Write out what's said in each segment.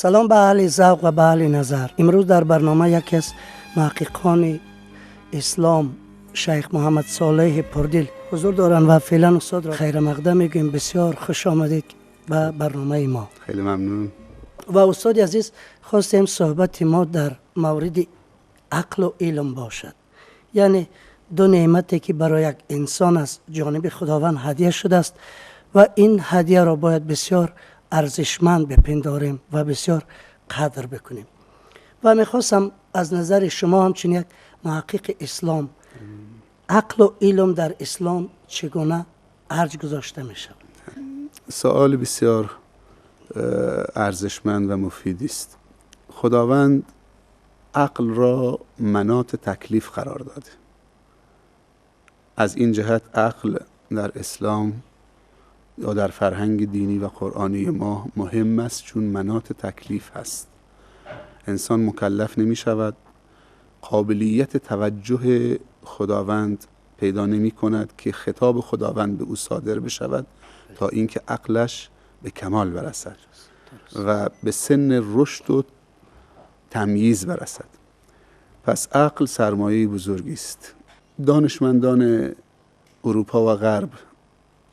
سلام به اهل ذوق و به اهل نظر. امروز در برنامه یکی از محققان اسلام شیخ محمد صالح پردل حضور دارند و فعلا استاد را خیر مقدم میگیم. بسیار خوش آمدید به برنامه ما. خیلی ممنون. و استاد عزیز، خواستیم صحبت ما در مورد عقل و علم باشد. یعنی دو نعمتی که برای یک انسان از جانب خداوند هدیه شده است و این هدیه را باید بسیار ارزشمند بپنداریم و بسیار قدر بکنیم. و میخواستم از نظر شما همچون یک محقق اسلام، عقل و علم در اسلام چگونه ارج گذاشته میشه؟ سوال بسیار ارزشمند و مفیدی است. خداوند عقل را مناط تکلیف قرار داده. از این جهت عقل در اسلام یا در فرهنگ دینی و قرآنی ما مهم است، چون مناط تکلیف هست. انسان مکلف نمی شود، قابلیت توجه خداوند پیدا نمی کند که خطاب خداوند به او صادر بشود تا اینکه عقلش به کمال برسد و به سن رشد و تمییز برسد. پس عقل سرمایه بزرگی است. دانشمندان اروپا و غرب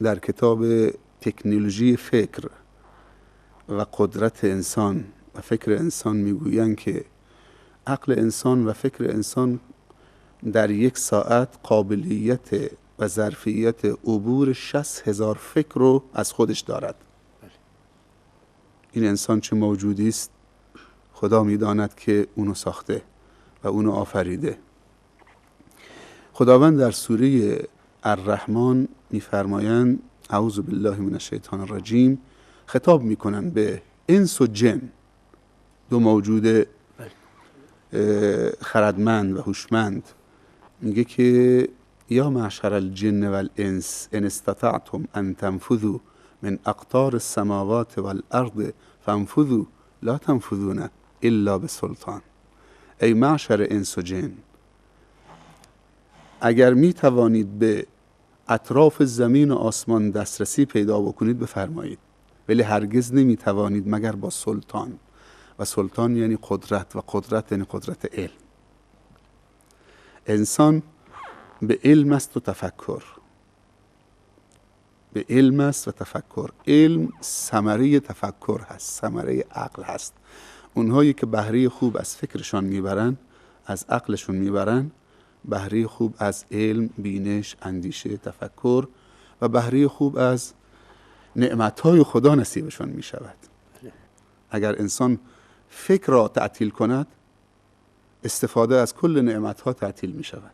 در کتاب تکنولوژی فکر و قدرت انسان و فکر انسان میگویند که عقل انسان و فکر انسان در یک ساعت قابلیت و ظرفیت عبور 60,000 فکر رو از خودش دارد. این انسان چه موجودی است؟ خدا میداند که اونو ساخته و اونو آفریده. خداوند در سوره الرحمن میفرمایند اعوذ بالله من الشیطان الرجیم، خطاب میکنن به انس و جن، دو موجود خردمند و هوشمند. میگه که یا معشر الجن والانس ان استطعتم ان تنفذوا من اقطار السماوات والارض فانفذوا لا تنفذون الا بسلطان. ای معشر انس و جن، اگر می توانید به اطراف زمین و آسمان دسترسی پیدا بکنید بفرمایید، ولی هرگز نمی توانید مگر با سلطان. و سلطان یعنی قدرت، و قدرت یعنی قدرت علم. انسان به علم است و تفکر، به علم است و تفکر. علم ثمره تفکر هست، ثمره عقل هست. اونهایی که بهره خوب از فکرشان میبرن، از عقلشون میبرن، بهره خوب از علم، بینش، اندیشه، تفکر و بهره خوب از نعمتهای خدا نصیبشان می شود. اگر انسان فکر را تعطیل کند، استفاده از کل نعمتها تعطیل می شود،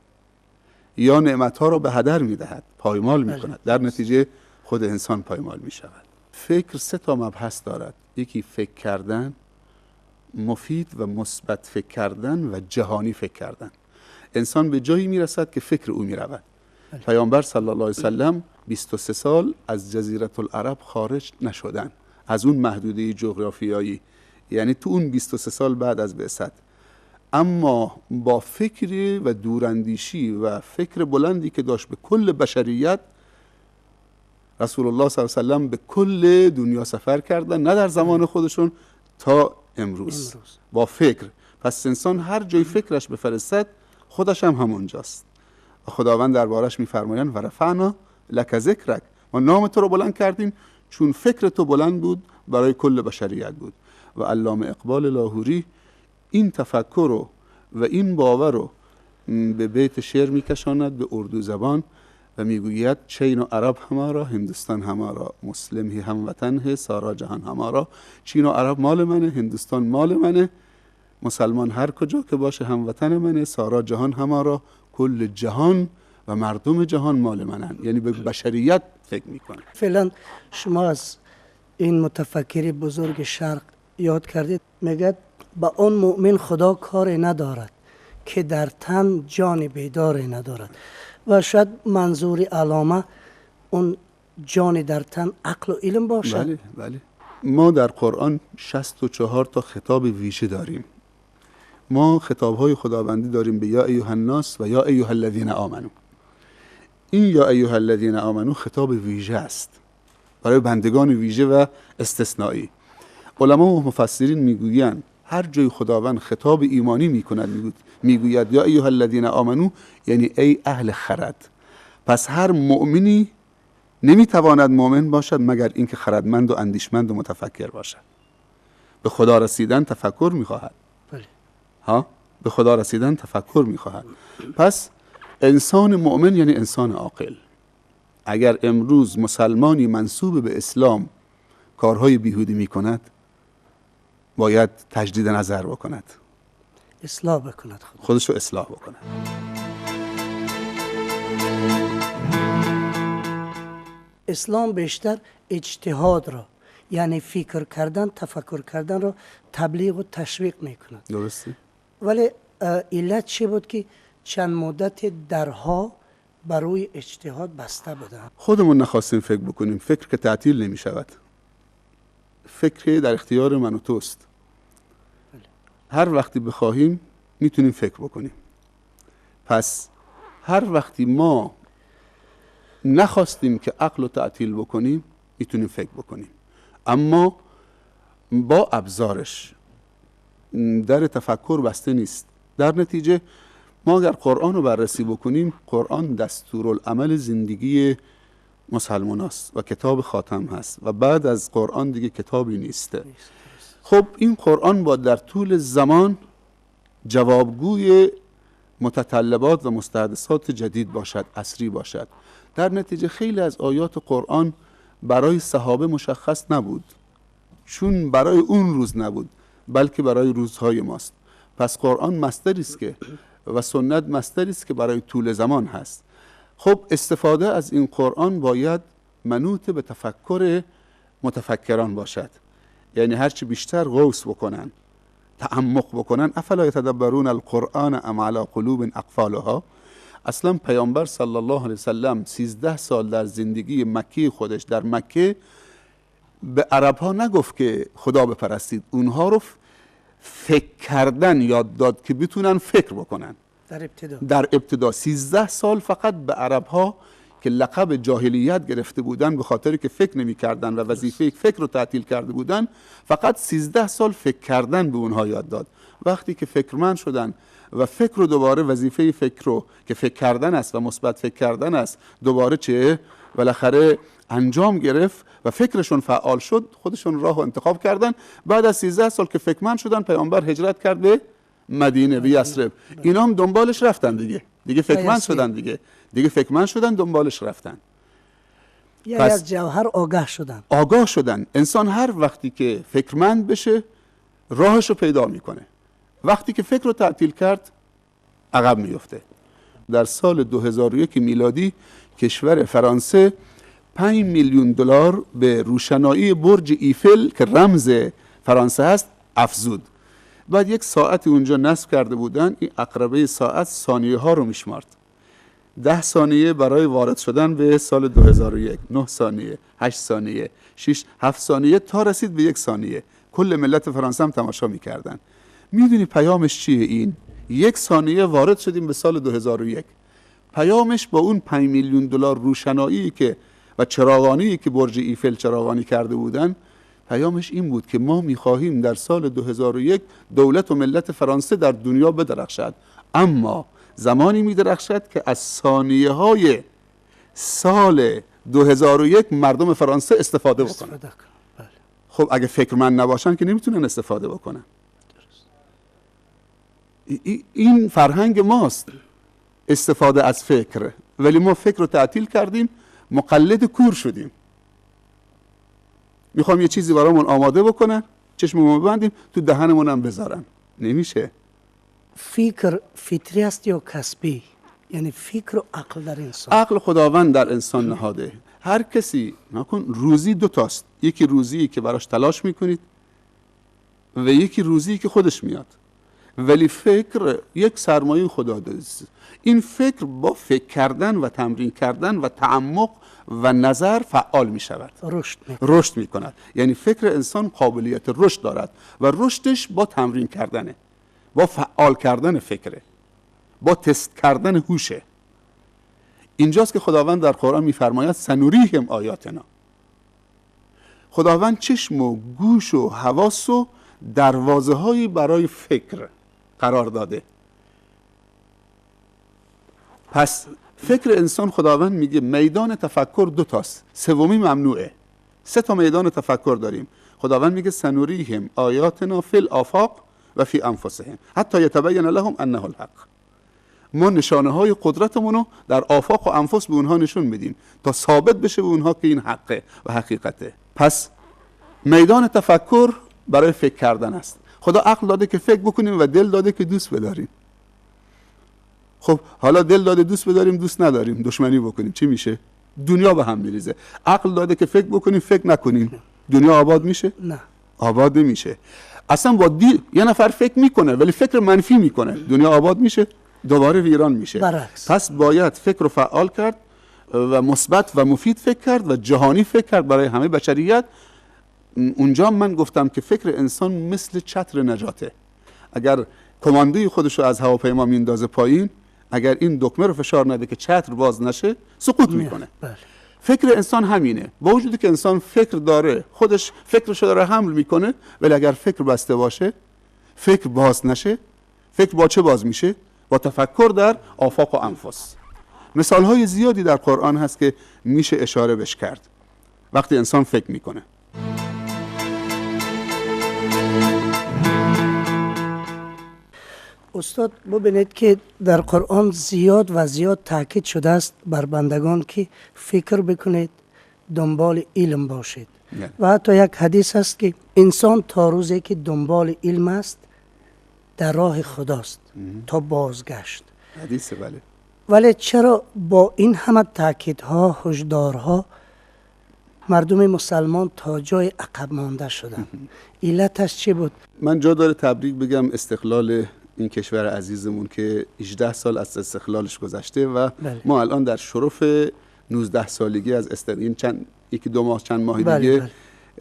یا نعمتها را به هدر می دهد، پایمال می کند، در نتیجه خود انسان پایمال می شود. فکر 3 مبحث دارد. یکی فکر کردن، مفید و مثبت فکر کردن و جهانی فکر کردن. انسان به جایی میرسد که فکر او میرود. پیامبر صلی الله علیه وسلم 23 سال از جزیره العرب خارج نشدن، از اون محدوده جغرافیایی، یعنی تو اون 23 سال بعد از بعثت. اما با فکر و دوراندیشی و فکر بلندی که داشت به کل بشریت، رسول الله صلی الله علیه وسلم به کل دنیا سفر کردن، نه در زمان خودشون تا امروز. با فکر. پس انسان هر جای فکرش بفرستد خودش هم همونجاست. و خداوند دربارش میفرمایند و رفعنا لک ذکرک، ما نام تو رو بلند کردیم چون فکر تو بلند بود، برای کل بشریت بود. و علامه اقبال لاهوری این تفکر و این باور رو به بیت شعر میکشاند به اردو زبان و میگوید چین و عرب همارا، هندوستان همارا، مسلم هی هموطن ہے، سارا جهان همارا. چین و عرب مال منه، هندوستان مال منه، مسلمان هر کجا که باشه هموطن منه، سارا جهان همارا، کل جهان و مردم جهان مال منن. یعنی به بشریت فکر میکنه. فعلا شما از این متفکر بزرگ شرق یاد کردید، میگه با اون مؤمن خدا کار ندارد که در تن جان بیدار ندارد. و شاید منظور علامه اون جان در تن عقل و علم باشد. بله بله. ما در قرآن 64 تا خطاب ویژه داریم. ما خطاب‌های خداوندی داریم به یا ایها الناس و یا ایها الذین آمنو. این یا ایها الذین آمنو خطاب ویژه است برای بندگان ویژه و استثنایی. علما و مفسرین میگویند هر جای خداوند خطاب ایمانی میکند میگوید یا ایها الذین آمنو، یعنی ای اهل خرد. پس هر مؤمنی نمیتواند مؤمن باشد مگر اینکه خردمند و اندیشمند و متفکر باشد. به خدا رسیدن تفکر میخواهد. ها، به خدا رسیدن تفکر میخواهد. پس انسان مؤمن یعنی انسان عاقل. اگر امروز مسلمانی منسوب به اسلام کارهای بیهودی میکند، باید تجدید نظر بکند، اصلاح بکند، خودش رو اصلاح بکند. اسلام بیشتر اجتهاد را، یعنی فکر کردن، تفکر کردن را تبلیغ و تشویق میکند. درسته؟ ولی علت چی بود که چند مدت درها برای اجتهاد بسته بودن؟ خودمون نخواستیم فکر بکنیم. فکر که تعطیل نمی شود. فکر در اختیار من و توست. هر وقتی بخواهیم میتونیم فکر بکنیم. پس هر وقتی ما نخواستیم که عقل رو تعطیل بکنیم، میتونیم فکر بکنیم، اما با ابزارش. در تفکر بسته نیست. در نتیجه ما اگر قرآن رو بررسی بکنیم، قرآن دستورالعمل زندگی مسلمان است و کتاب خاتم هست و بعد از قرآن دیگه کتابی نیسته. خب این قرآن با در طول زمان جوابگوی متطلبات و مستحدثات جدید باشد، عصری باشد. در نتیجه خیلی از آیات قرآن برای صحابه مشخص نبود، چون برای اون روز نبود، بلکه برای روزهای ماست. پس قرآن مصدری است که و سنت مصدری است که برای طول زمان هست. خب استفاده از این قرآن باید منوط به تفکر متفکران باشد، یعنی هرچی بیشتر غوص بکنن، تعمق بکنن. افلا یتدبرون القرآن ام علی قلوب اقفالها. اصلا پیامبر صلی الله علیه وسلم 13 سال در زندگی مکی خودش در مکه به عرب ها نگفت که خدا بپرستید، اونها رو فکر کردن یاد داد که بتونن فکر بکنن. در ابتدا 13 سال فقط به عرب ها که لقب جاهلیت گرفته بودن به خاطر که فکر نمی کردن و وظیفه فکر رو تعطیل کرده بودن، فقط 13 سال فکر کردن به اونها یاد داد. وقتی که فکرمند شدن و فکر رو دوباره، وظیفه فکر رو که فکر کردن است و مثبت فکر کردن است، دوباره چه بالاخره انجام گرفت و فکرشون فعال شد، خودشون راه انتخاب کردن. بعد از 13 سال که فکرمند شدن، پیامبر هجرت کرد به مدینه، به یثرب. اینا هم دنبالش رفتن دیگه فکرمند شدن، دیگه فکرمند شدن، دنبالش رفتن. یعنی از جوهر آگاه شدن. انسان هر وقتی که فکرمند بشه راهش رو پیدا میکنه. وقتی که فکر رو تعطیل کرد عقب میفته. در سال 2001 میلادی کشور فرانسه 5 میلیون دلار به روشنایی برج ایفل که رمز فرانسه هست افزود. بعد یک ساعتی اونجا نصب کرده بودن، این عقربه ساعت ثانیه ها رو میشمارد. 10 ثانیه برای وارد شدن به سال 2001، 9 ثانیه، 8 ثانیه، 6، 7 ثانیه تا رسید به 1 ثانیه. کل ملت فرانسه هم تماشا میکردن. میدونی پیامش چیه؟ این 1 ثانیه وارد شدیم به سال 2001. پیامش با اون 5 میلیون دلار روشنایی که و چراغانی که برج ایفل چراغانی کرده بودن، پیامش این بود که ما میخواهیم در سال 2001 دولت و ملت فرانسه در دنیا بدرخشد، اما زمانی میدرخشد که از ثانیه های سال 2001 مردم فرانسه استفاده بکنن. خب اگه فکرمند نباشن که نمیتونن استفاده بکنن. این فرهنگ ماست، استفاده از فکر. ولی ما فکر رو تعطیل کردیم، مقلد کور شدیم. میخوام یه چیزی برامون آماده بکنن، چشممون ببندیم، تو دهنمون هم بذارن. نمیشه. فکر فطری است یا کسبی؟ یعنی فکر و عقل در انسان. عقل خداوند در انسان نهاده. هر کسی نکن روزی 2 تاست. یکی روزی که براش تلاش میکنید و یکی روزی که خودش میاد. ولی فکر یک سرمایه خدا داده. این فکر با فکر کردن و تمرین کردن و تعمق و نظر فعال می شود، رشد می کند. یعنی فکر انسان قابلیت رشد دارد و رشدش با تمرین کردنه، با فعال کردن فکره، با تست کردن هوشه. اینجاست که خداوند در قرآن می فرماید سنوریهم آیاتنا. خداوند چشم و گوش و حواس و دروازه هایی برای فکر قرار داده. پس فکر انسان خداوند میگه میدان تفکر 2 تاست، سومی ممنوعه. 3 تا میدان تفکر داریم. خداوند میگه سنوریهم آیاتنا فی الآفاق و فی انفسهم حتی یتبین لهم انه الحق. ما نشانه های قدرتمون رو در آفاق و انفس به اونها نشون میدیم تا ثابت بشه به اونها که این حقه و حقیقته. پس میدان تفکر برای فکر کردن است. خدا عقل داده که فکر بکنیم و دل داده که دوست بداریم. خب حالا دل داده دوست بداریم، دوست نداریم، دشمنی بکنیم، چی میشه؟ دنیا به هم میریزه. عقل داده که فکر بکنیم، فکر نکنیم، دنیا آباد میشه؟ نه، آباد نمیشه. اصلا با یه نفر فکر میکنه ولی فکر منفی میکنه، دنیا آباد میشه؟ دوباره ویران میشه. برعکس. پس باید فکر رو فعال کرد و مثبت و مفید فکر کرد و جهانی فکر کرد برای همه بشریت. اونجا من گفتم که فکر انسان مثل چتر نجاته. اگر کماندوی خودش رو از هواپیما میندازه پایین، اگر این دکمه رو فشار نده که چتر باز نشه، سقوط میکنه. بله. فکر انسان همینه. با وجودی که انسان فکر داره، خودش فکرشو داره حمل میکنه، ولی اگر فکر بسته باشه، فکر باز نشه، فکر با چه باز میشه؟ با تفکر در آفاق و انفس. مثالهای زیادی در قرآن هست که میشه اشاره بهش کرد وقتی انسان فکر میکنه. استاد ببینید که در قرآن زیاد و زیاد تاکید شده است بر بندگان که فکر بکنید، دنبال علم باشید. و حتی یک حدیث است که انسان تا روزی که دنبال علم است در راه خداست تا بازگشت. حدیثه بله. ولی چرا با این همه تاکیدها، هشدارها مردم مسلمان تا جای عقب مانده شدن؟ علتش چی بود؟ من جا داره تبریک بگم استقلال این کشور عزیزمون که 18 سال از استقلالش گذشته و بله. ما الان در شرف 19 سالگی از استقلال، چند ماه بله دیگه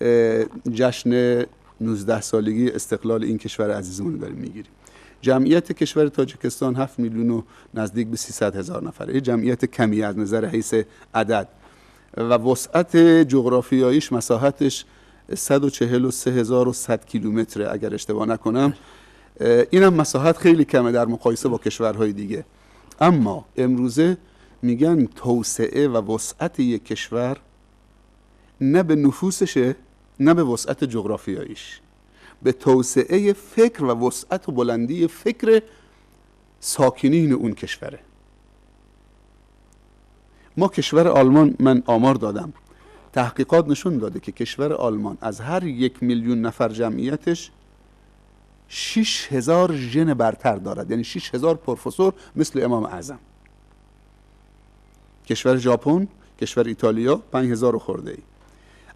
بله. جشن 19 سالگی استقلال این کشور عزیزمون داریم میگیریم. جمعیت کشور تاجیکستان 7 میلیون و نزدیک به 300 هزار نفره. جمعیت کمی از نظر حیث عدد و وسعت جغرافیاییش، مساحتش 143,100 کیلومتره اگر اشتباه نکنم. این هم مساحت خیلی کمه در مقایسه با کشورهای دیگه. اما امروزه میگن توسعه و وسعت یک کشور نه به نفوسشه، نه به وسعت جغرافیاییش، به توسعه فکر و وسعت و بلندی فکر ساکنین اون کشوره. ما کشور آلمان، من آمار دادم، تحقیقات نشون داده که کشور آلمان از هر 1 میلیون نفر جمعیتش 6,000 ژن برتر دارد، یعنی 6,000 پروفسور مثل امام اعظم. کشور ژاپن، کشور ایتالیا 5,000 خورده ای.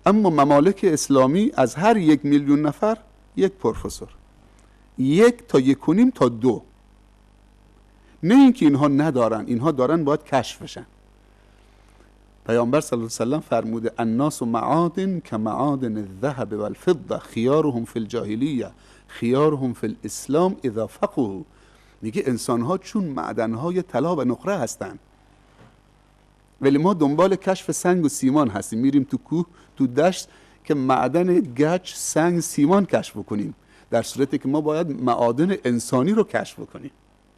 اما ممالک اسلامی از هر 1 میلیون نفر 1 پروفسور، 1 تا 1.5 تا 2. نه اینکه اینها ندارن، اینها دارن، باید کشف بشن. پیامبر صلی الله علیه و سلم فرموده الناس معادن کمعادن الذهب والفضه خیارهم فی الجاهلیه خیارهم فی الاسلام اذا فقهوا. میگه انسانها چون معدنهای طلا و نقره هستن، ولی ما دنبال کشف سنگ و سیمان هستیم. میریم تو کوه، تو دشت که معدن گچ، سنگ، سیمان کشف کنیم، در صورتی که ما باید معادن انسانی رو کشف کنیم.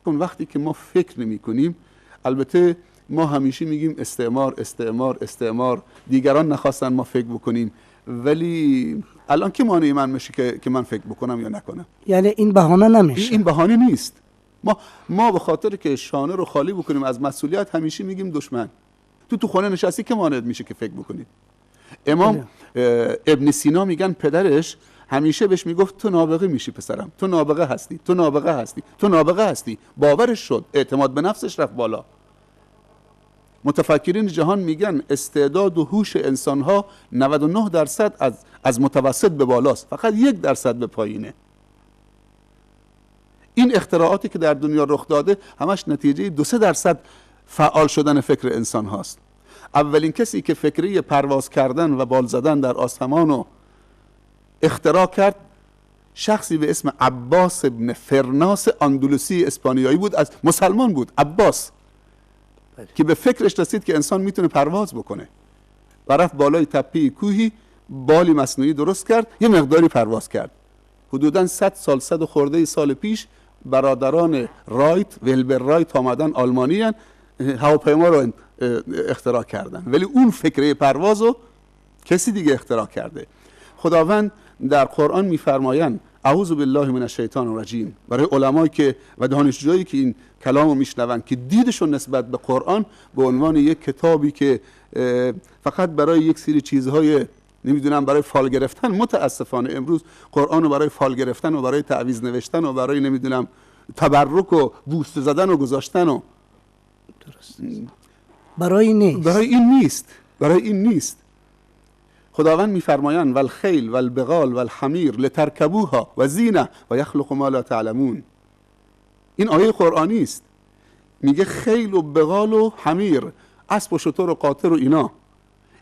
اون وقتی که ما فکر نمی کنیم، البته ما همیشه میگیم استعمار استعمار استعمار، دیگران نخواستن ما فکر بکنیم، ولی الان که مانع من میشه که من فکر بکنم یا نکنم؟ یعنی این بهانه نمیشه. این بهانه نیست. ما به خاطر که شانه رو خالی بکنیم از مسئولیت همیشه میگیم دشمن. تو خانه نشستی که مانع میشه که فکر بکنید؟ امام ابن سینا میگن پدرش همیشه بهش میگفت تو نابغه میشی پسرم، تو نابغه هستی، تو نابغه هستی، تو نابغه هستی. باورش شد، اعتماد به نفسش رفت بالا. متفکرین جهان میگن استعداد و هوش انسانها 99% از متوسط به بالاست، فقط 1% به پایینه. این اختراعاتی که در دنیا رخ داده همش نتیجه 2-3% فعال شدن فکر انسان هاست. اولین کسی که فکری پرواز کردن و بال زدن در آسمان رو اختراع کرد شخصی به اسم عباس ابن فرناس اندلسی اسپانیایی بود، از مسلمان بود، عباس، که به فکرش رسید که انسان میتونه پرواز بکنه و رفت بالای تپه کوهی بالی مصنوعی درست کرد، یه مقداری پرواز کرد. حدوداً 100 سال 100 خورده سال پیش برادران رایت، ویلبر رایت آمدن، آلمانی هن، هواپیما رو اختراع کردن، ولی اون فکره پرواز رو کسی دیگه اختراع کرده. خداوند در قرآن میفرمایند اعوذ بالله من الشیطان الرجیم، برای علمایی که و دانشجویی که این کلامو میشنون که دیدشون نسبت به قرآن به عنوان یک کتابی که فقط برای یک سری چیزهای نمیدونم برای فال گرفتن، متاسفانه امروز قرآن رو برای فال گرفتن و برای تعویض نوشتن و برای نمیدونم تبرک و بوست زدن و گذاشتن و درست برای این نیست. خداوند میفرمایند والخیل والبغال والحمیر لترکبوها و زینه و یخلق ما لا تعلمون. این آیه قرآنی است. میگه خیل و بغال و حمیر، اسب و شتر و قاطر و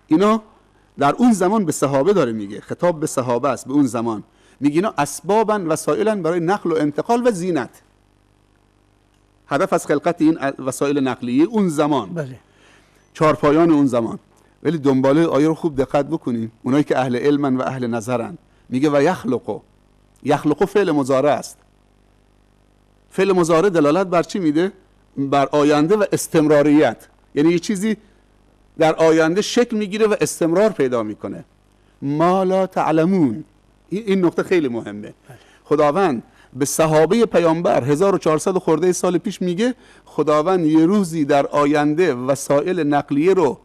اینا در اون زمان به صحابه داره میگه، خطاب به صحابه است. به اون زمان میگه اینا اسبابا وسایلن برای نقل و انتقال و زینت. هدف از خلقت این وسایل نقلیه اون زمان، بله، چارپایان اون زمان. ولی دنباله آیه رو خوب دقت بکنین، اونایی که اهل علمن و اهل نظرن، میگه و یخلقو فعل مضارع است. فعل مضارع دلالت بر چی میده؟ بر آینده و استمراریت، یعنی یه چیزی در آینده شکل میگیره و استمرار پیدا میکنه. ما لا تعلمون، این نکته خیلی مهمه. خداوند به صحابه پیامبر 1400 خورده سال پیش میگه خداوند یه روزی در آینده وسایل نقلیه رو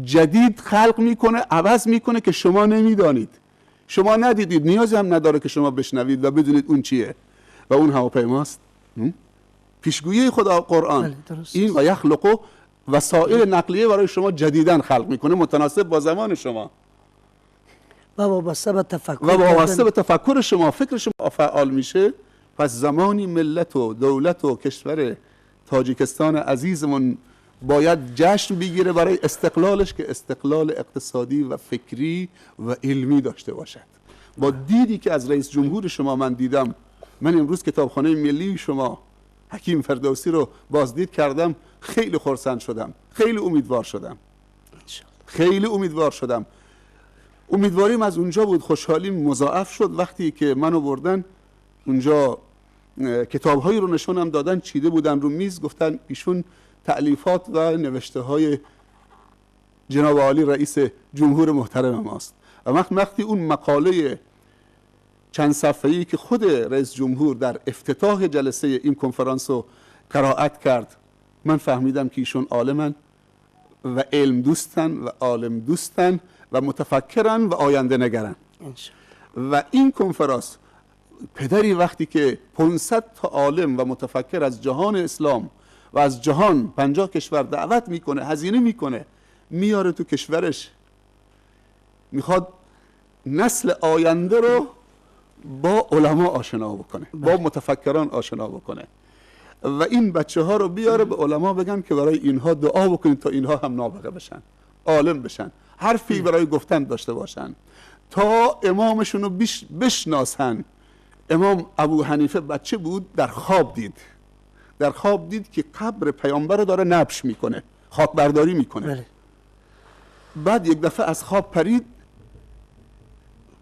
جدید خلق میکنه، عوض میکنه که شما نمیدانید، شما ندیدید، نیازی هم نداره که شما بشنوید و بدونید اون چیه و اون هواپیماست. پیشگویی خدا قرآن این و یخلقو وسایل نقلیه برای شما جدیدن خلق میکنه متناسب با زمان شما و وابسته به تفکر شما، فکر شما فعال میشه. پس زمانی ملت و دولت و کشور تاجیکستان عزیزمون باید جشن بگیره برای استقلالش که استقلال اقتصادی و فکری و علمی داشته باشد. با دیدی که از رئیس جمهور شما من دیدم، من امروز کتابخانه ملی شما حکیم فردوسی رو بازدید کردم، خیلی خرسند شدم، خیلی امیدوار شدم. امیدواریم از اونجا بود، خوشحالیم مضاعف شد وقتی که منو بردن اونجا، کتاب‌هایی رو نشونم دادن، چیده بودن رو میز، گفتن ایشون تألیفات و نوشته های جناب عالی رئیس جمهور محترم ماست. و وقتی اون مقاله چند صفحه‌ای که خود رئیس جمهور در افتتاح جلسه این کنفرانس رو قرائت کرد، من فهمیدم که ایشون عالمن و علم دوستن و عالم دوستن و متفکرن و آینده نگرن. و این کنفرانس پدری وقتی که 500 تا عالم و متفکر از جهان اسلام و از جهان 50 کشور دعوت میکنه، هزینه میکنه، میاره تو کشورش، میخواد نسل آینده رو با علما آشنا بکنه، با متفکران آشنا بکنه و این بچه ها رو بیاره به علما بگن که برای اینها دعا بکنید تا اینها هم نابغه بشن، عالم بشن، حرفی برای گفتن داشته باشن، تا امامشون رو بشناسن. امام ابو حنیفه بچه بود، در خواب دید که قبر پیامبر رو داره نبش میکنه، خاک برداری میکنه. بعد یک دفعه از خواب پرید،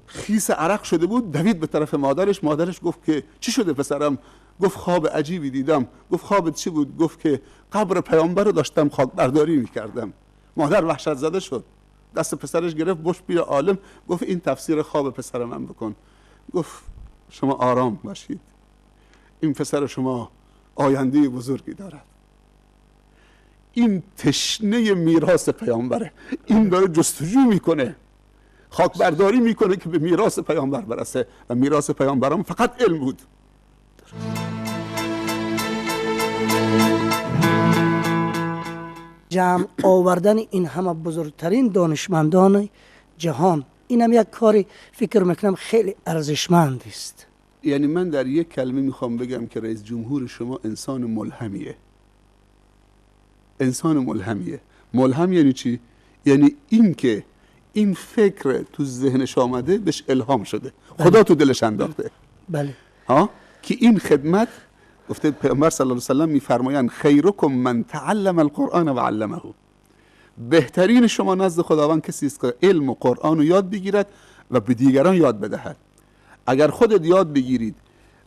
خیس عرق شده بود، دوید به طرف مادرش گفت که چی شده پسرم؟ گفت خواب عجیبی دیدم. گفت خوابت چی بود؟ گفت که قبر پیامبر رو داشتم خاک برداری میکردم. مادر وحشت زده شد، دست پسرش گرفت بش بیا عالم، گفت این تفسیر خواب پسر من بکن. گفت شما آرام باشید، این پسر شما آینده بزرگی دارد، این تشنه میراث پیامبره، این داره جستجو میکنه، خاک برداری میکنه که به میراث پیامبر برسه و میراث پیامبران فقط علم بود. جمع آوردن این همه بزرگترین دانشمندان جهان، اینم یک کاری فکر میکنم خیلی ارزشمند است. یعنی من در یک کلمه میخوام بگم که رئیس جمهور شما انسان ملهمیه. ملهم یعنی چی؟ یعنی این که این فکر تو ذهنش آمده، بهش الهام شده، خدا تو دلش انداخته. بله. که این خدمت، گفته پیامبر صلی الله علیه و سلم میفرمایند خیرکم من تعلم القرآن و علمه، بهترین شما نزد خداوند کسی است که علم و قرآن رو یاد بگیرد و به دیگران یاد بدهد. اگر خودت یاد بگیرید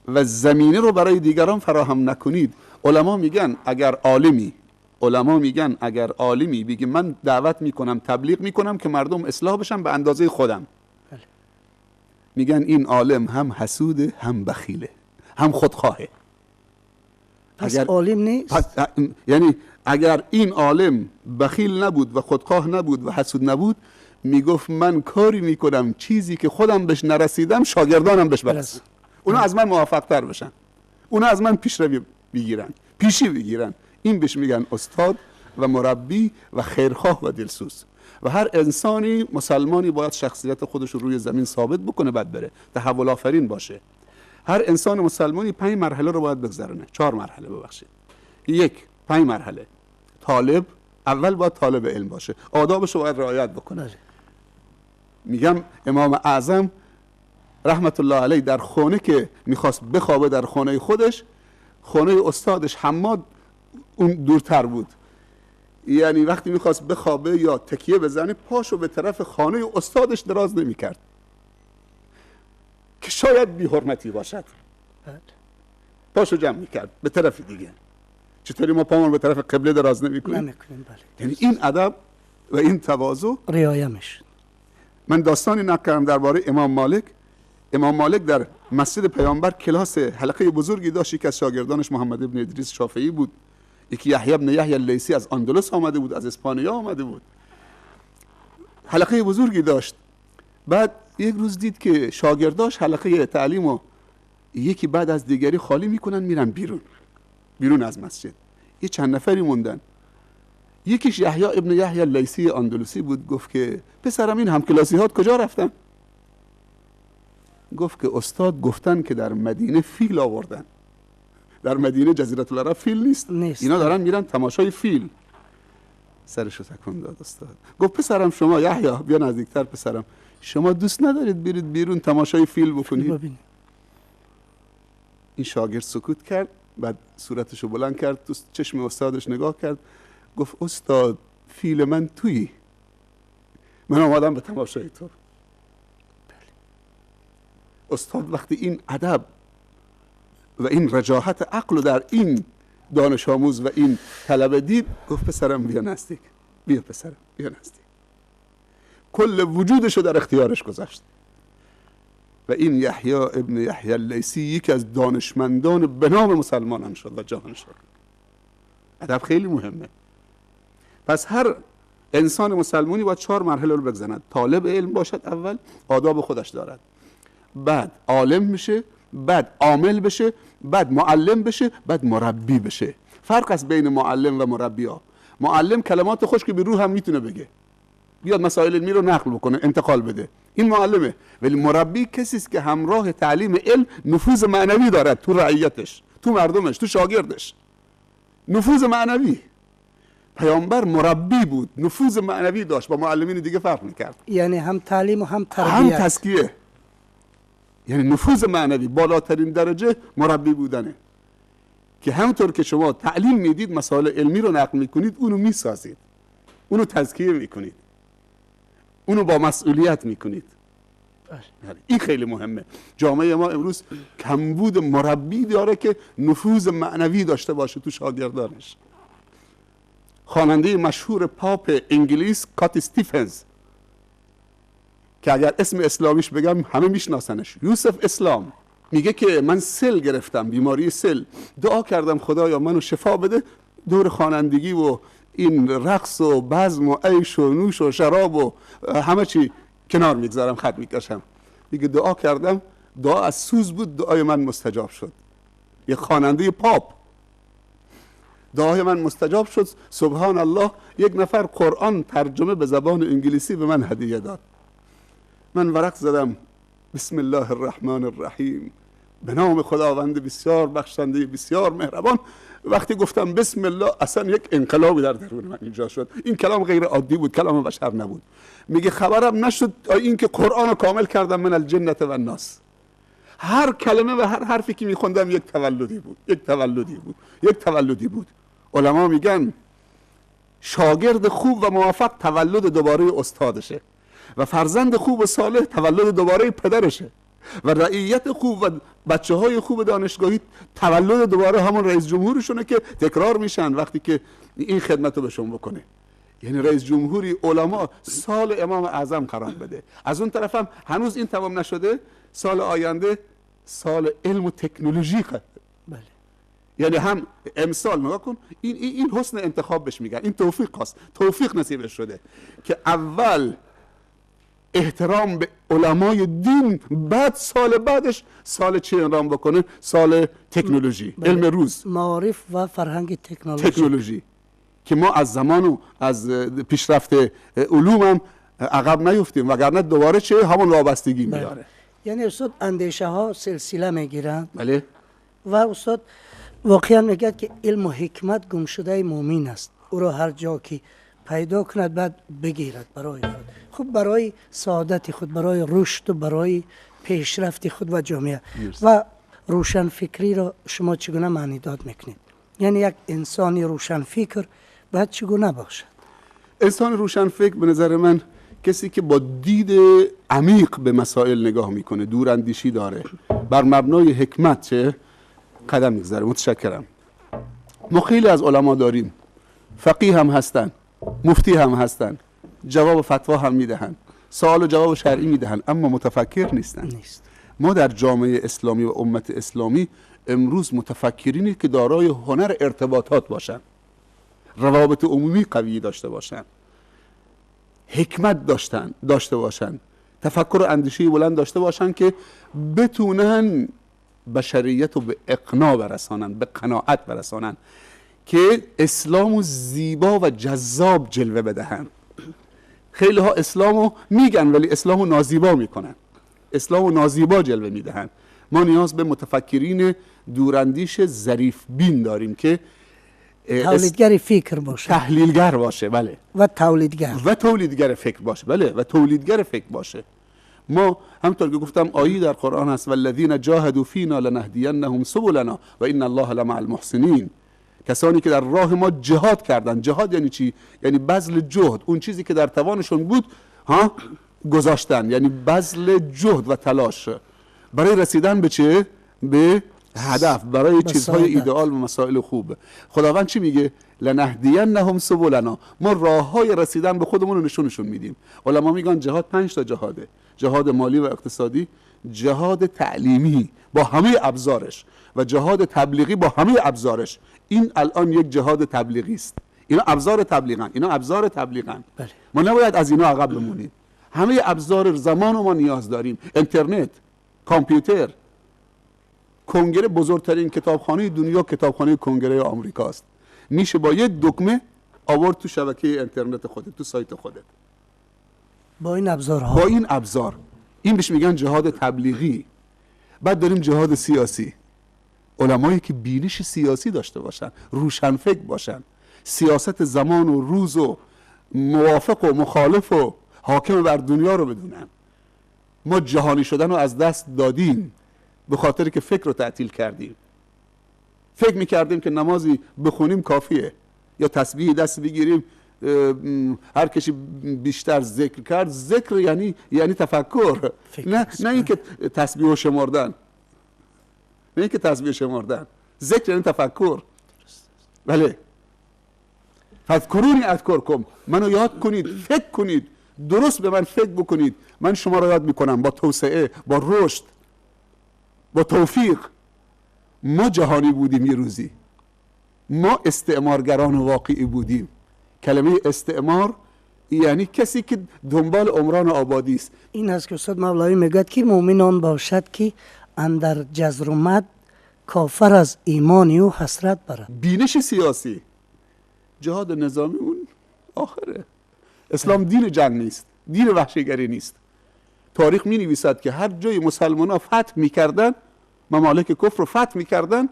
و زمینه رو برای دیگران فراهم نکنید، علما میگن اگر عالمی بگه من دعوت میکنم، تبلیغ میکنم که مردم اصلاح بشن به اندازه خودم، میگن این عالم هم حسوده، هم بخیله، هم خودخواهه. پس عالم نیست. یعنی اگر این عالم بخیل نبود و خودخواه نبود و حسود نبود، میگفت من کاری میکنم چیزی که خودم بهش نرسیدم شاگردانم بهش برسن، اونا از من موفق تر بشن، اونا از من پیشی بگیرن. این بهش میگن استاد و مربی و خیرخواه و دلسوز. و هر انسانی مسلمانی باید شخصیت خودش رو روی زمین ثابت بکنه، بعد بره تحول آفرین باشه. هر انسان مسلمانی 5 مرحله رو باید بگذرونه، 4 مرحله ببخشید. 5 مرحله. طالب، اول باید طالب علم باشه، آدابش رو باید رعایت بکنه. میگم امام اعظم رحمت الله علیه در خونه که میخواست بخوابه، در خانه خودش، خانه استادش حماد اون دورتر بود، یعنی وقتی میخواست بخوابه یا تکیه بزنه پاشو به طرف خانه استادش دراز نمیکرد که شاید بی حرمتی باشد، پاشو جمع میکرد به طرف دیگه. چطوری ما پامون به طرف قبله دراز نمیکنیم؟ یعنی این ادب و این تواضع رعایت میشه. من داستانی نقل کردم درباره امام مالک. امام مالک در مسجد پیامبر کلاس حلقه بزرگی داشت. یکی از شاگردانش محمد ابن ادریس شافعی بود، یکی یحیی ابن یحیی اللیثی از اندلس آمده بود، از اسپانیا آمده بود. حلقه بزرگی داشت. بعد یک روز دید که شاگرداش حلقه تعلیمو یکی بعد از دیگری خالی میکنن، میرن بیرون از مسجد. یه چند نفری موندن. یکیش یحیی ابن یحیی اللیثی اندلسی بود. گفت که پسرم این همکلاسی‌هات کجا رفتن؟ گفت که استاد گفتن که در مدینه فیل آوردن. در مدینه جزیره العرب فیل نیست. اینا دارن میرن تماشای فیل. سرشو تکون داد استاد. گفت پسرم شما، یحیی بیا نزدیکتر پسرم، شما دوست ندارید برید بیرون تماشای فیل بکنید؟ این شاگرد سکوت کرد، بعد صورتشو بلند کرد، تو چشم استادش نگاه کرد، گفت استاد فیل من تویی، من آمدم به تماشای تو. استاد وقتی این ادب و این رجاحت عقل در این دانش آموز و این طلبه دید، گفت پسرم بیا نزدیک، بیا پسرم بیا نزدیک. کل وجودشو در اختیارش گذاشت. و این یحیی ابن یحیی اللیثی یکی از دانشمندان به نام مسلمانان شد و جهان شد. ادب خیلی مهمه. پس هر انسان مسلمانی باید 4 مرحله رو بگذرد. طالب علم باشد، اول آداب خودش دارد، بعد عالم میشه، بعد عامل بشه، بعد معلم بشه، بعد مربی بشه. فرق است بین معلم و مربی ها. معلم کلمات خوش که به روح هم میتونه بگه، بیاد مسائل علمی رو نقل بکنه، انتقال بده، این معلمه. ولی مربی کسی است که همراه تعلیم علم نفوذ معنوی دارد تو رعیتش، تو مردمش، تو شاگردش. نفوذ معنوی. پیامبر مربی بود، نفوذ معنوی داشت، با معلمین دیگه فرق میکرد. یعنی هم تعلیم و هم تربیت، هم تزکیه. یعنی نفوذ معنوی، بالاترین درجه مربی بودنه، که همونطور که شما تعلیم میدید، مسائل علمی رو نقل میکنید، اونو میسازید، اونو تزکیه میکنید، اونو با مسئولیت میکنید. این خیلی مهمه. جامعه ما امروز کمبود مربی داره که نفوذ معنوی داشته باشه تو شاگردانش. خواننده مشهور پاپ انگلیس کات استیفنز که اگر اسم اسلامیش بگم همه میشناسنش، یوسف اسلام، میگه که من سل گرفتم، بیماری سل، دعا کردم خدایا منو شفا بده، دور خوانندگی و این رقص و بزم و عیش و نوش و شراب و همه چی کنار میگذارم، خط میکشم. میگه دعا کردم، دعا از سوز بود، دعای من مستجاب شد. یه خواننده پاپ، دعای من مستجاب شد، سبحان الله. یک نفر قرآن ترجمه به زبان انگلیسی به من هدیه داد. من ورق زدم، بسم الله الرحمن الرحیم، به نام خداوند بسیار بخشنده بسیار مهربان. وقتی گفتم بسم الله، اصلا یک انقلابی در درون من ایجاد شد. این کلام غیر عادی بود، کلام بشر نبود. میگه خبرم نشد این که قرآن رو کامل کردم من الجنة و الناس. هر کلمه و هر حرفی که میخوندم یک تولدی بود، یک تولدی بود، یک تولدی بود. علما میگن شاگرد خوب و موفق تولد دوباره استادشه و فرزند خوب و صالح تولد دوباره پدرشه و رعیت خوب و بچه های خوب دانشگاهی تولد دوباره همون رئیس جمهورشونه که تکرار میشن وقتی که این خدمت رو بهشون بکنه. یعنی رئیس جمهوری علما سال امام اعظم قرار بده. از اون طرف هم هنوز این تمام نشده، سال آینده سال علم و تکنولوژی قرار. بله. یعنی هم امسال نگاه کن، این حسن انتخاب بهش میگن، این توفیق هست، توفیق نصیبش شده که اول احترام به علمای دین، بعد سال بعدش سال چی اعلام بکنه؟ سال تکنولوژی، علم روز، معارف و فرهنگ تکنولوژی که ما از زمان و از پیشرفت علوم هم عقب نیفتیم، وگرنه دوباره چه همون وابستگی میاره. یعنی استاد اندیشه ها سلسله میگیرن. بله. و استاد واقعا میگه که علم و حکمت گم شده مومن است، او را هر جا که پیدا کند بعد بگیرد برای خود، خب برای سعادت خود، برای رشد و برای پیشرفت خود و جامعه. و روشن فکری را شما چگونه معنی داد میکنید؟ یعنی یک انسانی روشن فکر باید چگونه باشد؟ انسان روشن فکر به نظر من کسی که با دید عمیق به مسائل نگاه میکنه، دوراندیشی داره، بر مبنای حکمت چه قدم میگذاره. متشکرم. ما خیلی از علما داریم، فقیه هم هستن، مفتی هم هستن، جواب فتوا هم میدهن، سوال و جواب شرعی میدهن، اما متفکر نیستن. ما در جامعه اسلامی و امت اسلامی امروز متفکرینی که دارای هنر ارتباطات باشن، روابط عمومی قوی داشته باشن، حکمت داشته باشن، تفکر و اندیشه بلند داشته باشن که بتونن بشریت رو به اقناع برسانن، به قناعت برسانن که اسلامو زیبا و جذاب جلوه بدهن. خیلی ها اسلامو میگن ولی اسلامو نازیبا میکنن، اسلامو نازیبا جلوه میدهن. ما نیاز به متفکرین دوراندیش ظریف بین داریم که تولیدگر فکر باشه، تحلیلگر باشه، بله، و تولیدگر فکر باشه، بله، و تولیدگر فکر باشه. ما همونطور که گفتم آیه در قرآن هست والذین جاهدوا فینا لنهدینهم سبلنا و ان الله لمع المحسنین. کسانی که در راه ما جهاد کردن. جهاد یعنی چی؟ یعنی بذل جهد، اون چیزی که در توانشون بود گذاشتن، یعنی بذل جهد و تلاش برای رسیدن به چه؟ به هدف، برای چیزهای ایدئال و مسائل خوب. خداوند چی میگه؟ لنهدینهم سبلنا. ما راههای رسیدن به خودمون رو نشونشون میدیم. علما میگن جهاد 5 تا جهاده: جهاد مالی و اقتصادی، جهاد تعلیمی با همه ابزارش و جهاد تبلیغی با همه ابزارش. این الان یک جهاد تبلیغی است. اینا ابزار تبلیغن. بله. ما نباید از اینا عقب بمونیم. همه ابزار زمان رو ما نیاز داریم. اینترنت، کامپیوتر. کنگره، بزرگترین کتابخانه دنیا کتابخانه کنگره آمریکاست. میشه با یک دکمه آورد تو شبکه اینترنت خودت، تو سایت خودت، با این ابزارها، با این ابزار. این بهش میگن جهاد تبلیغی. بعد داریم جهاد سیاسی. علمایی که بینش سیاسی داشته باشن، روشن فکر باشن، سیاست زمان و روز و موافق و مخالف و حاکم بر دنیا رو بدونن. ما جهانی شدن رو از دست دادیم به خاطر که فکر رو تعطیل کردیم. فکر میکردیم که نمازی بخونیم کافیه، یا تسبیح دست بگیریم هر کسی بیشتر ذکر کرد. ذکر یعنی تفکر، نه اینکه تسبیح و شمردن، ذکر یعنی تفکر. بله. فذکرونی اذکرکم. منو یاد کنید، فکر کنید، درست به من فکر بکنید، من شما رو یاد میکنم. با توسعه، با رشد، با توفیق. ما جهانی بودیم یه روزی، ما استعمارگران واقعی بودیم. کلمه استعمار یعنی کسی که دنبال عمران آبادی است. این هست که استاد مولوی میگد که مؤمن آن باشد که اندر جزر و مد کافر از ایمانی و حسرت برد. بینش سیاسی، جهاد نظامی اون آخره. اسلام دین جنگ نیست، دین وحشیگری نیست. تاریخ می نویسد که هر جای مسلمان ها فتح می کردن، ممالک کفر رو فتح می کردن،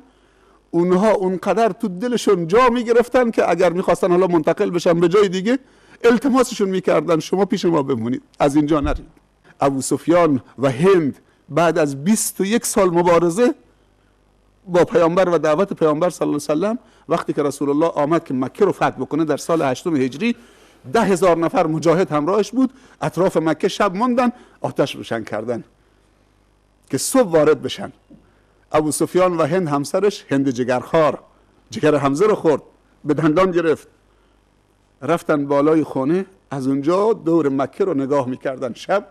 اونها اونقدر تو دلشون جا می گرفتن که اگر می خواستن حالا منتقل بشن به جای دیگه، التماسشون می کردن شما پیش ما بمونید، از اینجا نرید. ابو سفیان و هند بعد از 21 سال مبارزه با پیامبر و دعوت پیامبر صلی الله علیه و سلم وقتی که رسول الله آمد که مکه رو فتح بکنه در سال 8 هجری 10,000 نفر مجاهد همراهش بود، اطراف مکه شب موندن، آتش روشن کردن که صبح وارد بشن. ابو سفیان و هند همسرش، هند جگرخوار، جگر حمزه رو خورد، به دندان گرفت. رفتن بالای خونه، از اونجا دور مکه رو نگاه میکردن شب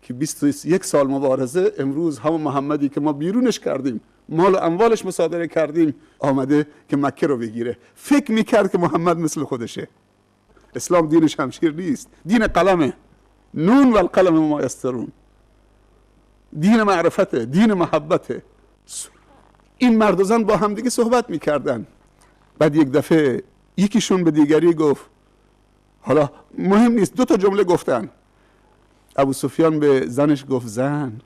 که 21 سال مبارزه، امروز همون محمدی که ما بیرونش کردیم، مال و اموالش مصادره کردیم، آمده که مکه رو بگیره. فکر میکرد که محمد مثل خودشه. اسلام دین شمشیر نیست، دین قلمه. نون و القلم ما یسطرون. دین معرفته، دین محبته. این مرد و زن با هم دیگه صحبت میکردن. بعد یک دفعه یکیشون به دیگری گفت، حالا مهم نیست، 2 تا جمله گفتن. ابو سفیان به زنش گفت، زن،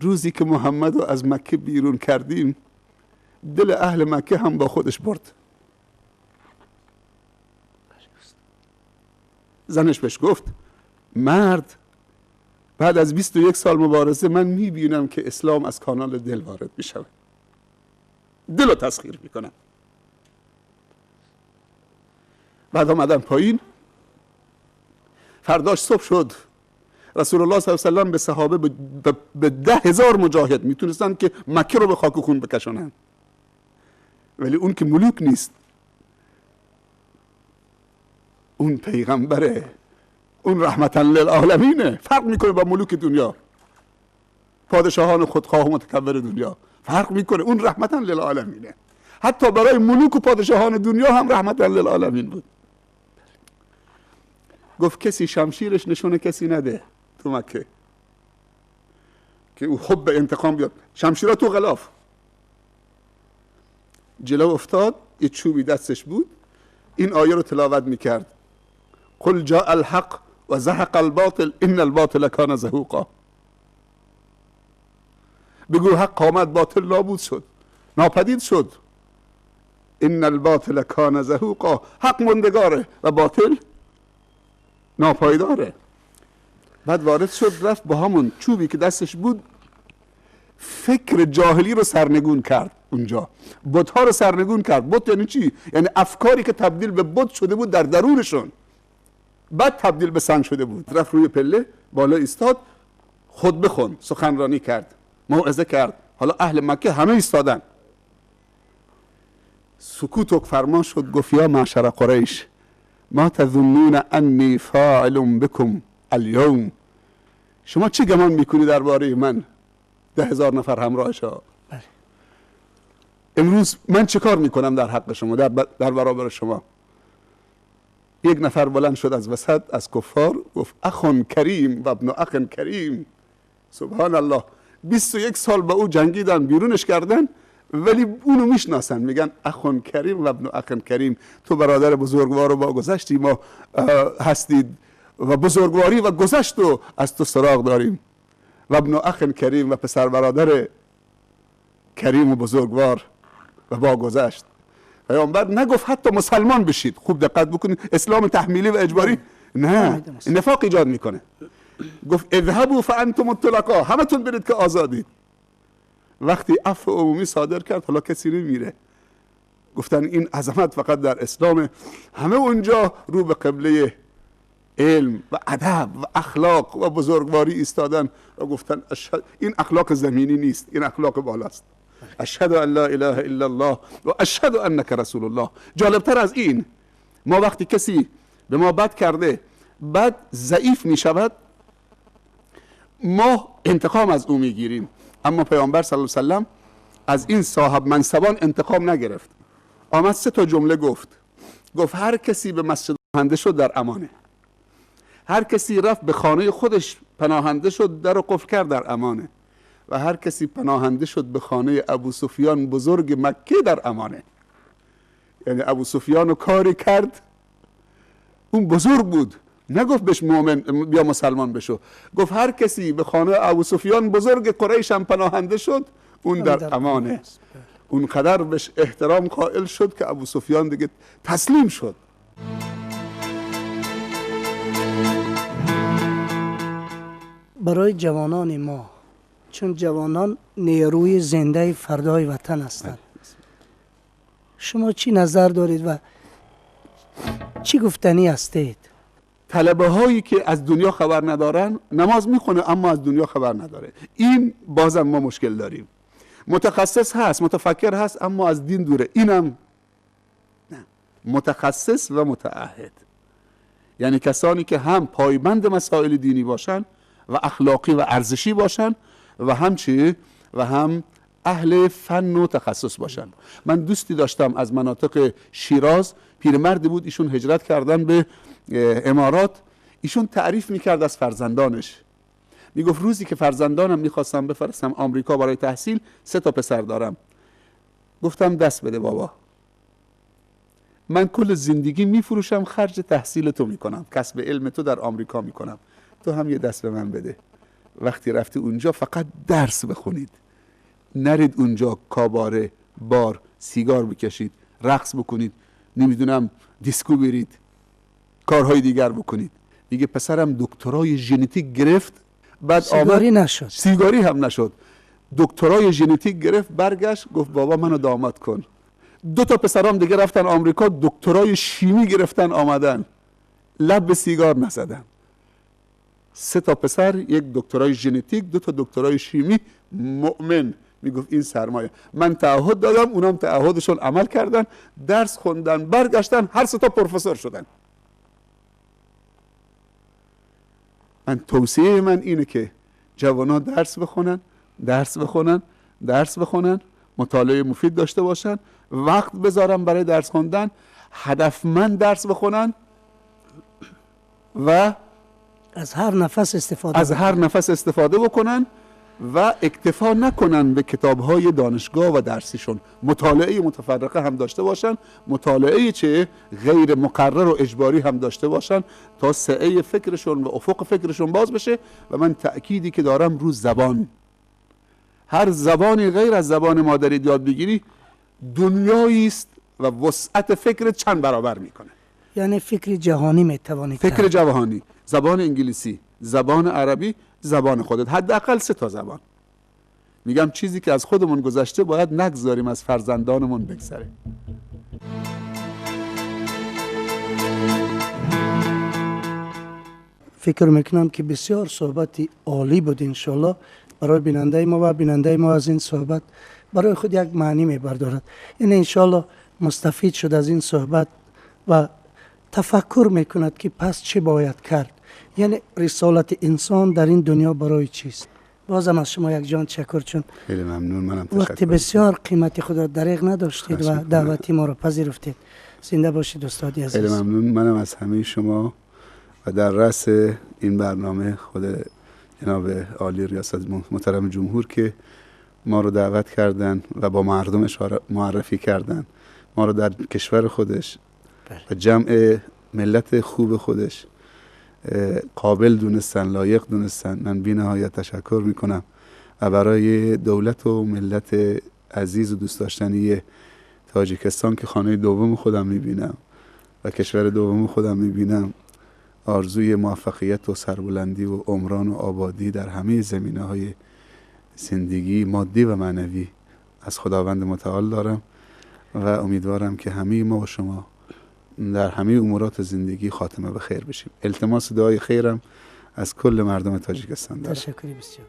روزی که محمد رو از مکه بیرون کردیم دل اهل مکه هم با خودش برد. زنش بهش گفت، مرد، بعد از 21 سال مبارزه من میبینم که اسلام از کانال دل وارد میشه، دل رو تسخیر میکنم. بعد آمدن پایین. فرداش صبح شد، رسول الله صلی الله علیه و سلم به صحابه به 10,000 مجاهد میتونستن که مکه رو به خاک و خون بکشونن، ولی اون که ملوک نیست، اون پیغمبره، اون رحمتا للعالمینه، فرق میکنه با ملوک دنیا، پادشاهان خودخواه و متکبر دنیا، فرق میکنه. اون رحمتا للعالمینه، حتی برای ملوک و پادشاهان دنیا هم رحمتا للعالمین بود. گفت کسی شمشیرش نشونه کسی نده تو مکه که او حب انتقام بیاد، شمشیرها تو غلاف. جلو افتاد، یه چوبی دستش بود، این آیه رو تلاوت میکرد، قل جاء الحق و زهق الباطل ان الباطل کان زهوقا. بگو حق آمد، باطل نابود شد، ناپدید شد. ان الباطل کان زهوقا، حق مندگاره و باطل ناپایداره. بعد وارد شد، رفت با همون چوبی که دستش بود فکر جاهلی رو سرنگون کرد. اونجا بت‌ها رو سرنگون کرد. بت یعنی چی؟ یعنی افکاری که تبدیل به بت شده بود در درونشون، بعد تبدیل به سنگ شده بود. رفت روی پله بالا ایستاد، خطبه خوند، سخنرانی کرد، موعظه کرد. حالا اهل مکه همه ایستادن. سکوت فرمان شد، گفت یا معشر قریش ما تظنون انی فاعل بکم اليوم. شما چه گمان میکنی درباره من 10,000 نفر همراهشا؟ امروز من چه کار میکنم در حق شما، در برابر شما؟ یک نفر بلند شد از وسط، از کفار، گفت اخون کریم و ابن اخ کریم. سبحان الله، 21 سال با او جنگیدن، بیرونش کردن، ولی اونو میشناسن، میگن اخون کریم و ابن اخ کریم. تو برادر بزرگوار و با گذشتی ما هستید و بزرگواری و گذشت رو از تو سراغ داریم. و ابن اخ کریم و پسر برادر کریم و بزرگوار و با گذشت. پیامبر نگفت حتی مسلمان بشید. خوب دقت بکنید، اسلام تحمیلی و اجباری نه، نفاق ایجاد میکنه. گفت اذهبوا فانتم الطلقاء، همتون برید که آزادید. وقتی عفو عمومی صادر کرد، حالا کسی نمیره. گفتن این عظمت فقط در اسلام. همه اونجا رو به قبله علم و ادب و اخلاق و بزرگواری ایستادن و گفتن این اخلاق زمینی نیست، این اخلاق بالاست. اشهد ان لا اله الا الله و اشهد انک رسول الله. جالبتر از این، ما وقتی کسی به ما بد کرده، بعد ضعیف می شود، ما انتقام از او میگیریم. اما پیامبر صلی الله علیه و سلم از این صاحب منصبان انتقام نگرفت. آمد 3 تا جمله گفت. گفت هر کسی به مسجد پناهنده شد در امانه. هر کسی رفت به خانه خودش پناهنده شد، در رو قفل کرد، در امانه. و هر کسی پناهنده شد به خانه ابو سفیان بزرگ مکه، در امانه. یعنی ابو سفیان رو کاری کرد، اون بزرگ بود، نگفت بهش مؤمن بیا مسلمان بشو، گفت هر کسی به خانه ابو سفیان بزرگ قریش هم پناهنده شد، اون در امانه. اون قدر بهش احترام قائل شد که ابو سفیان دیگه تسلیم شد. برای جوانان ما چون جوانان نیروی زنده فردای وطن هستند. شما چی نظر دارید و چی گفتنی هستید؟ طلبه هایی که از دنیا خبر ندارن، نماز میخونه اما از دنیا خبر نداره، این بازم ما مشکل داریم. متخصص هست، متفکر هست، اما از دین دوره. اینم نه. متخصص و متعهد، یعنی کسانی که هم پایبند مسائل دینی باشن و اخلاقی و ارزشی باشن و هم اهل فن و تخصص باشن. من دوستی داشتم از مناطق شیراز، پیرمردی بود، ایشون هجرت کردن به امارات. ایشون تعریف میکرد از فرزندانش، میگفت روزی که فرزندانم میخواستم بفرستم آمریکا برای تحصیل، 3 تا پسر دارم. گفتم دست بده بابا، من کل زندگی میفروشم، خرج تحصیل تو میکنم، کسب علم تو در آمریکا میکنم، تو هم یه دست به من بده. وقتی رفتی اونجا فقط درس بخونید، نرید اونجا کاباره، بار، سیگار بکشید، رقص بکنید، نمیدونم دیسکو برید، کارهای دیگر بکنید. دیگه پسرم دکترای ژنتیک گرفت، بعد سیگاری نشد، سیگاری هم نشد، دکترای ژنتیک گرفت، برگشت گفت بابا منو داماد کن. 2 تا پسرام دیگه رفتن آمریکا، دکترای شیمی گرفتن آمدن، لب به سیگار نزدن. 3 تا پسر، 1 دکترای ژنتیک، 2 تا دکترای شیمی، مؤمن. میگفت این سرمایه. من تعهد دادم، اونم تعهدشون عمل کردن، درس خوندن، برگشتن، هر 3 تا پروفسور شدن. من توصیه من اینه که جوانان درس بخونن، مطالعه مفید داشته باشن، وقت بذارن برای درس خوندن، هدفمند درس بخونن و از هر نفس استفاده بکنن و اکتفا نکنن به کتاب‌های دانشگاه و درسیشون. مطالعه متفرقه هم داشته باشن، مطالعه چه غیر مقرر و اجباری هم داشته باشن تا سعه فکرشون و افق فکرشون باز بشه. و من تأکیدی که دارم رو زبان، هر زبانی غیر از زبان مادری یاد بگیری، دنیایی است و وسعت فکر چند برابر میکنه. یعنی فکر جهانی میتوانی کرد. فکر جهانی، زبان انگلیسی، زبان عربی، زبان خودت، حداقل 3 تا زبان. میگم چیزی که از خودمون گذشته باید نگذاریم از فرزندانمون بگذره. فکر میکنم که بسیار صحبت عالی بود. انشالله برای بیننده ما از این صحبت برای خود یک معنی میبردارد. یعنی انشالله مستفید شد از این صحبت و تفکر میکند که پس چه باید کرد، یعنی رسالت انسان در این دنیا برای چیست. بازم از شما یک جان تشکر، چون خیلی ممنون. منم تشکر. وقت بسیار قیمتی خود را دریغ نداشتید و دعوتی ما را پذیرفتید. زنده باشید استادی عزیز. خیلی ممنون. منم از همه شما و در رأس این برنامه خود جناب عالی ریاست محترم جمهور که ما رو دعوت کردن و با مردمش معرفی کردن، ما رو در کشور خودش و جمع ملت خوب خودش قابل دونستن، لایق دونستن. من بی نهایت تشکر میکنم و برای دولت و ملت عزیز و دوست داشتنی تاجیکستان که خانه دوم خودم میبینم و کشور دوم خودم میبینم، آرزوی موفقیت و سربلندی و عمران و آبادی در همه زمینه‌های زندگی مادی و معنوی از خداوند متعال دارم و امیدوارم که همه ما و شما در همه امورات زندگی خاتمه به خیر بشیم. التماس دعای خیرم از کل مردم تاجیکستان دارم. تشکر بسیار.